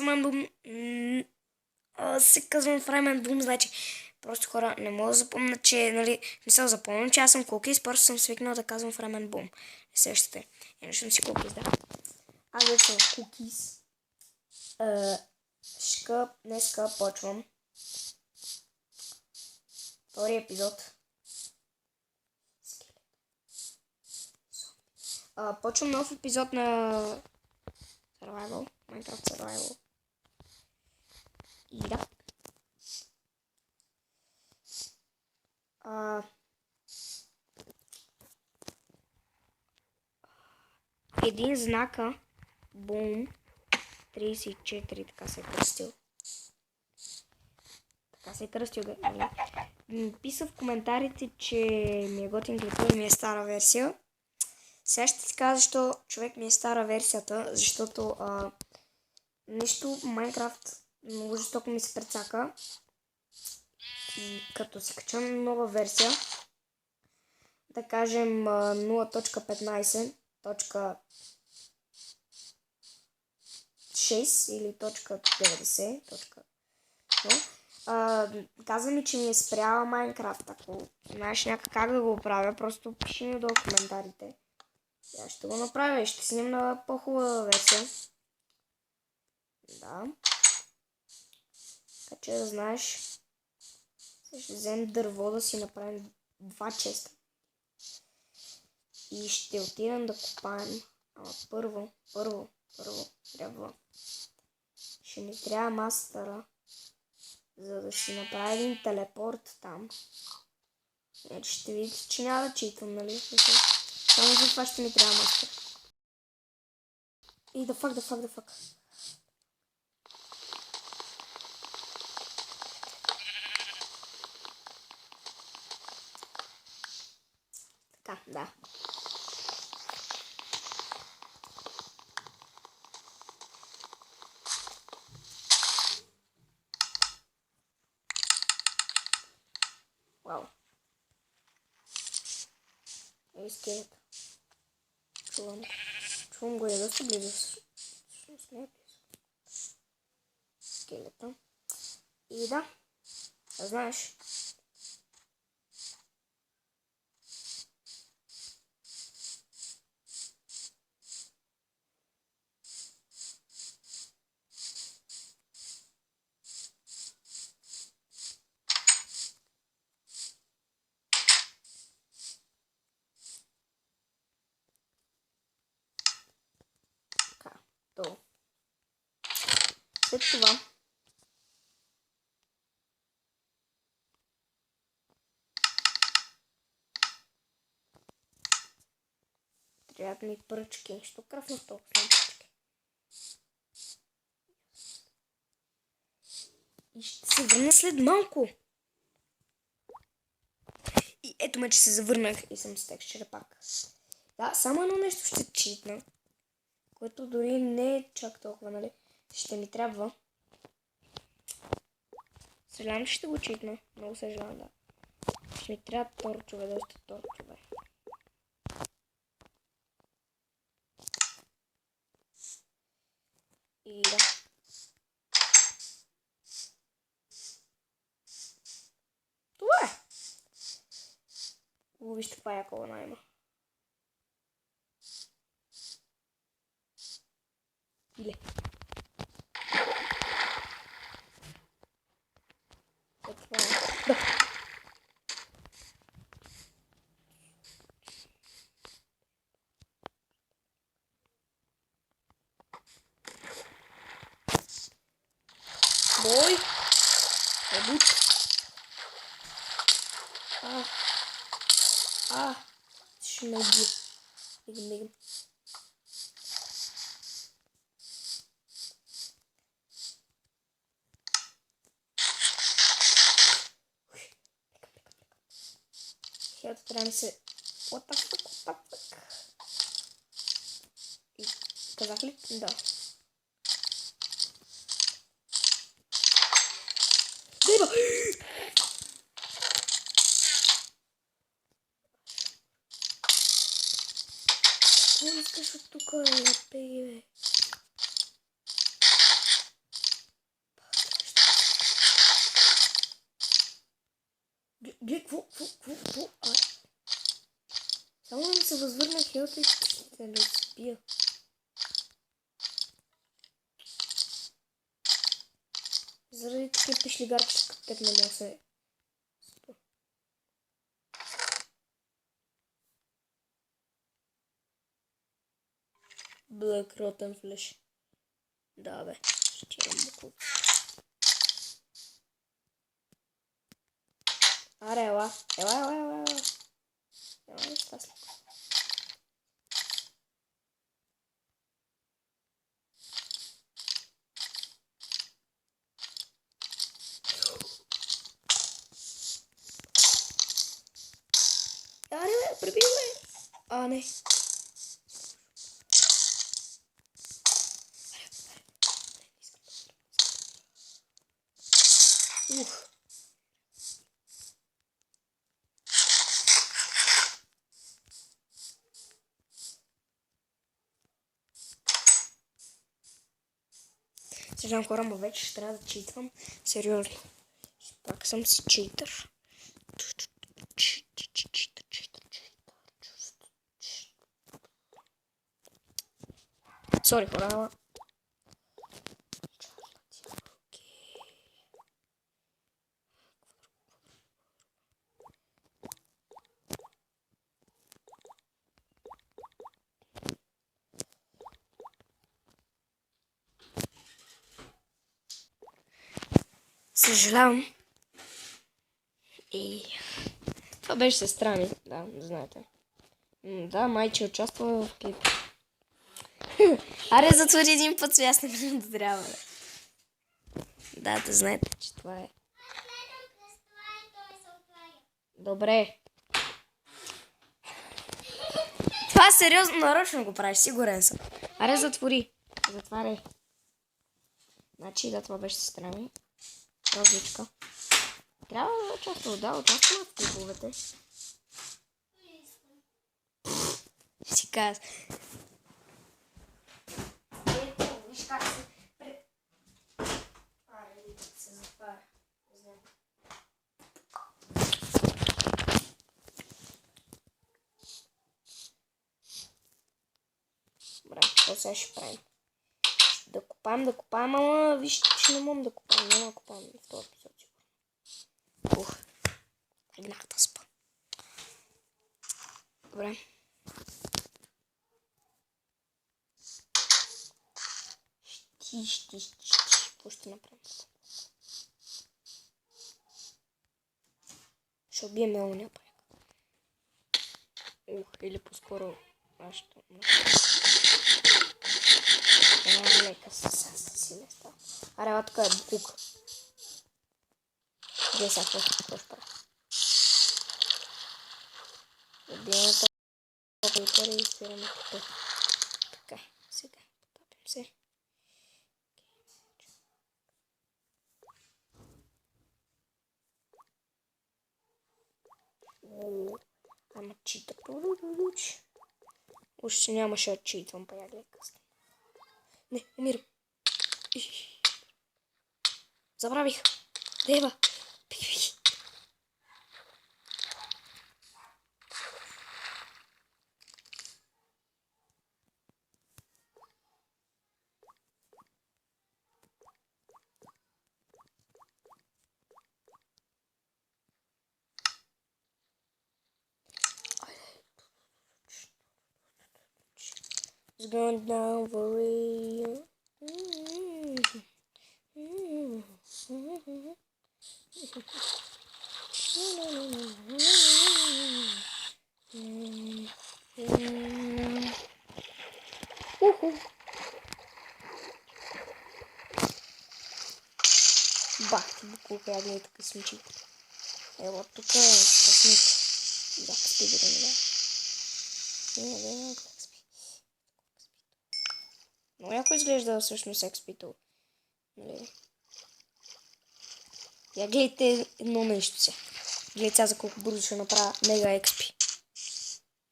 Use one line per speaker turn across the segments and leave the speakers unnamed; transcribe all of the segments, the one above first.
Фремен Бум се казвам Фремен Бум, значи просто хора не мога да запомня, че, нали, мисля, запомням, че аз съм Кукис, просто съм свикнал да казвам Фремен Бум. Не сещате. Иначе съм си Кукис, да. Аз вече съм Кукис. Днеска почвам втори епизод. Почвам нов епизод на Survival, Minecraft Survival. И да. Един знака Бум 34, така се е кръстил. Писа в коментарите, че ми е готин клипът и ми е стара версия. Сега ще си кажа защо човек ми е стара версията, защото нещо Майнкрафт много жестоко ми се прецака. И като си кача нова версия, да кажем 0.15.6 или .90. Каза ми, че ми е спряла Майнкрафт. Ако знаеш как да го оправя, просто пиши ми долу в коментарите. Аз ще го направя и ще снимам на по-хубава версия. Да. Така че да знаеш. Ще вземем дърво да си направим 2 честа. И ще отидем да копаем. Ама първо трябва. Ще ни трябва мастера, за да си направи един телепорт там. Иначе ще видите, че няма да читам, нали? Само за това ще ми трябва мастер. И да фак. Така, да. Вау. Ей, скелет. Чувам го, е доста близо. Скелета. И да, знаеш. След това трябват ми пръчки. Що крафнах толкова пръчки? И ще се върна след малко. И ето ме, че се завърнах и съм с текстчера пак. Да, само едно нещо ще читна, което дори не е чак толкова, нали? Ще ми трябва. Съжалявам, че ще го читна. Много съжалявам, да. Ще ми трябва торчове, доста торчове. И да. Това е. Вижте каква яка луна има. Иле. Това е. Да. Бой. Ебут. Ще ме уби. Бегам. Ето трябва да се... What the fuck? И казах ли? Да. Дейба! Какво искаш от тук, бе? гледай, какво? Само да ми се възвърна хелта и се не спия. Заради такива пишлигарчета, като теб не мога се спа. Блък ротен флеш. Да, бе. Ще имам буклук. Аре, ела. Ела. Ела, щастливо. Аре, бе, пребил, бе. А, не. Ух. Съжалявам хора, но вече ще трябва да читвам. Сериозно. Пак съм си читър. Сори хора, ама... Съжалявам. И... Това беше сестра ми, да, знаете. Да, майче участва в клип. Аре, затвори един път, аз не мисля да трябва. Да знаете, че това е. Добре. Това сериозно нарочно го правиш, сигурен съм. Аре, затвори. Затваряй. Значи, да, това беше сестра ми. Розичка. Трябва да участва, участва в клиповете. Си каза. Ето, виж как се... Аре, се затваря. Не знам. Добре, какво сега ще правим? Да копаем, ама виж, че не мога да копаем. Няма да копаем в този епизод. Ух, тръгнах да спа. Добре. Какво ще направим? Ще убием оня пак. Ух, или по-скоро нашето. Лека си не става. Аре, ела тук е буклук. Где сега, какво ще правя? Убием това и спираме тук. Така, сега потапим се. Ама чита. Още нямаше да читвам, па я гледай късно. Не, умирам. Забравих. Дева. It's going down for real. Бах, буклука, я гледай така смичи. Ево, тук е късник. Да, спи да не да. Не, как спи. Но яко изглежда всъщност експито. Нали? Я гледайте едно нещо сега. Гледайте сега за колко бързо ще направя мега експи.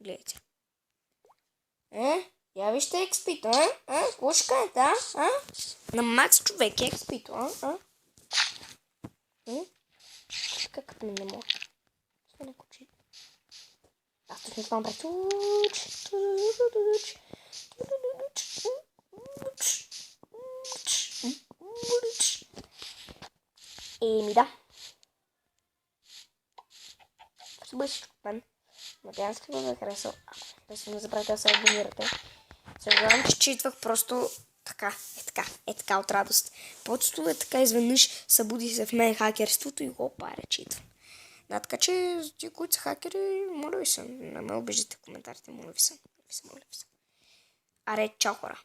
Гледайте. Я вижте експито, Какво ще кажете, На макс човек е експито, Как ми не мога. Аз точно това направих. Еми да. Ще бъде всичко от мен. Надявам се да ви е харесал. Ако ви харесал, не забравяйте да се абонирате. Съжалявам, че читвах просто така, от радост. Просто така изведнъж събуди се в мен хакерството и го паря читвам. Да, така че ти, които са хакери, моля ви се, не ме обиждате в коментарите, моля ви се. Аре, чао хора!